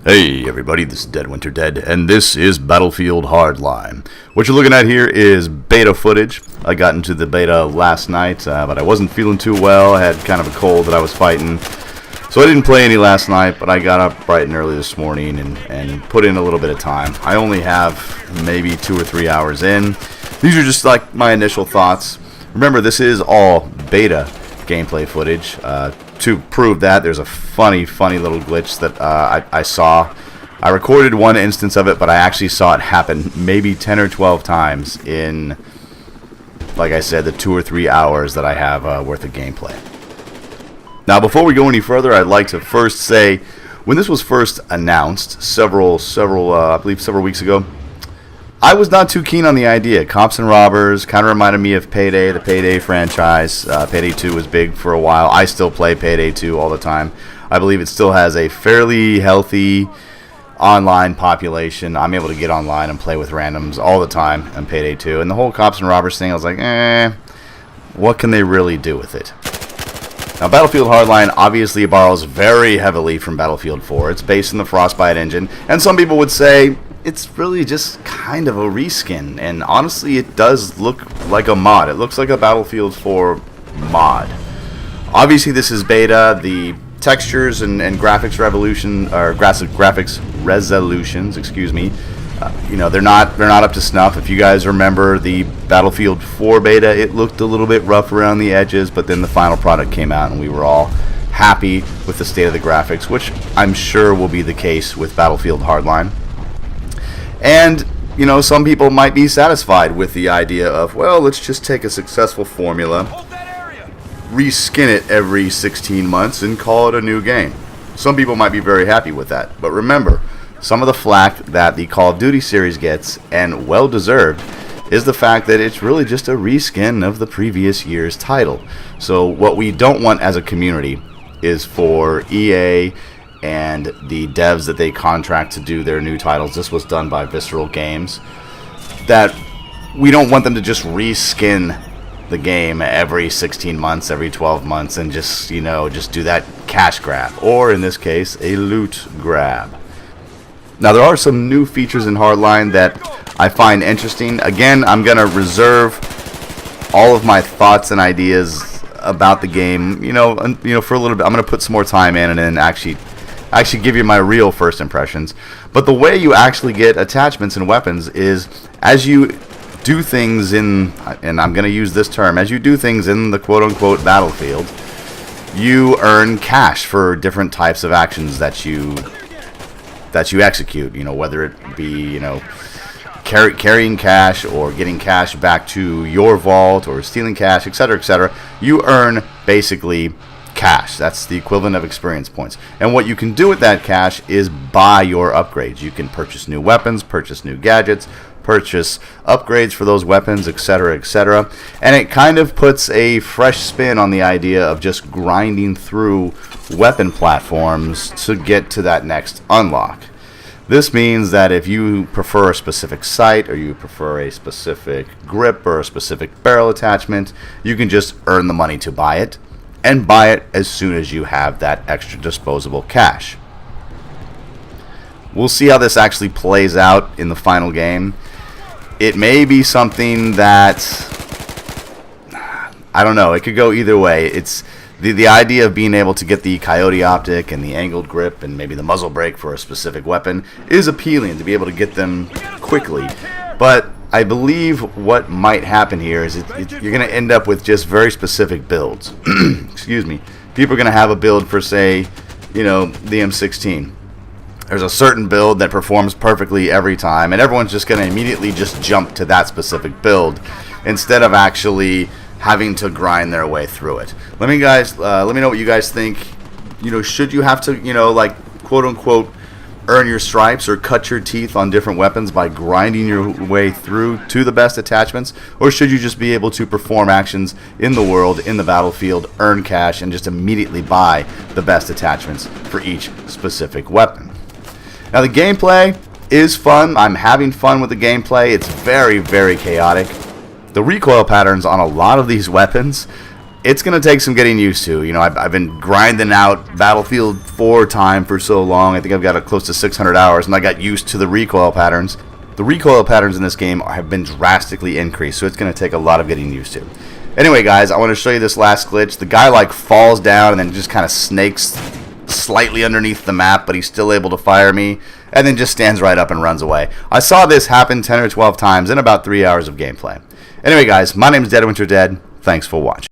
Hey everybody, this is Dead Winter Dead, and this is Battlefield Hardline. What you're looking at here is beta footage. I got into the beta last night, but I wasn't feeling too well. I had kind of a cold that I was fighting, so I didn't play any last night, but I got up bright and early this morning and put in a little bit of time. I only have maybe 2 or 3 hours in. These are just like my initial thoughts. Remember, this is all beta gameplay footage. To prove that, there's a funny little glitch that I saw. I recorded one instance of it, but I actually saw it happen maybe 10 or 12 times in, like I said, the 2 or 3 hours that I have worth of gameplay. Now, before we go any further, I'd like to first say, when this was first announced, I believe several weeks ago, I was not too keen on the idea. Cops and Robbers kind of reminded me of Payday, the Payday franchise. Payday 2 was big for a while. I still play Payday 2 all the time. I believe it still has a fairly healthy online population. I'm able to get online and play with randoms all the time on Payday 2. And the whole Cops and Robbers thing, I was like, what can they really do with it? Now, Battlefield Hardline obviously borrows very heavily from Battlefield 4. It's based in the Frostbite engine. And some people would say it's really just kind of a reskin, and honestly it does look like a mod. It looks like a Battlefield 4 mod. Obviously this is beta. The textures and graphics resolutions, excuse me, they're not up to snuff. If you guys remember the Battlefield 4 beta, it looked a little bit rough around the edges, but then the final product came out and we were all happy with the state of the graphics, which I'm sure will be the case with Battlefield Hardline. And, some people might be satisfied with the idea of, well, let's just take a successful formula, reskin it every 16 months, and call it a new game. Some people might be very happy with that. But remember, some of the flack that the Call of Duty series gets, and well-deserved, is the fact that it's really just a reskin of the previous year's title. So what we don't want as a community is for EA and the devs that they contract to do their new titles, this was done by Visceral Games, that we don't want them to just reskin the game every 16 months, every 12 months, and just do that cash grab, or in this case, a loot grab. Now, there are some new features in Hardline that I find interesting. Again, I'm going to reserve all of my thoughts and ideas about the game, for a little bit. I'm going to put some more time in and then actually give you my real first impressions. But the way you actually get attachments and weapons is as you do things in, and I'm going to use this term, as you do things in the quote-unquote battlefield, you earn cash for different types of actions that you execute, whether it be, carrying cash or getting cash back to your vault or stealing cash, etc., etc. You earn basically cash. That's the equivalent of experience points. And what you can do with that cash is buy your upgrades. You can purchase new weapons, purchase new gadgets, purchase upgrades for those weapons, etc., etc. And it kind of puts a fresh spin on the idea of just grinding through weapon platforms to get to that next unlock. This means that if you prefer a specific sight, or you prefer a specific grip or a specific barrel attachment, you can just earn the money to buy it, and buy it as soon as you have that extra disposable cash. We'll see how this actually plays out in the final game. It may be something that, I don't know, it could go either way. It's the idea of being able to get the coyote optic and the angled grip and maybe the muzzle brake for a specific weapon is appealing, to be able to get them quickly. But I believe what might happen here is you're going to end up with just very specific builds. Excuse me. People are going to have a build for, say, the M16. There's a certain build that performs perfectly every time, and everyone's just going to immediately just jump to that specific build instead of actually having to grind their way through it. Let me know what you guys think. Should you have to, quote unquote, earn your stripes or cut your teeth on different weapons by grinding your way through to the best attachments? Or should you just be able to perform actions in the world, in the battlefield, earn cash, and just immediately buy the best attachments for each specific weapon? Now, the gameplay is fun. I'm having fun with the gameplay. It's very, very chaotic. The recoil patterns on a lot of these weapons it's going to take some getting used to. You know, I've been grinding out Battlefield 4 time for so long. I think I've got close to 600 hours, and I got used to the recoil patterns. The recoil patterns in this game have been drastically increased, so it's going to take a lot of getting used to. Anyway, guys, I want to show you this last glitch. The guy, like, falls down and then just kind of snakes slightly underneath the map, but he's still able to fire me, and then just stands right up and runs away. I saw this happen 10 or 12 times in about 3 hours of gameplay. Anyway, guys, my name is Dead Winter Dead. Thanks for watching.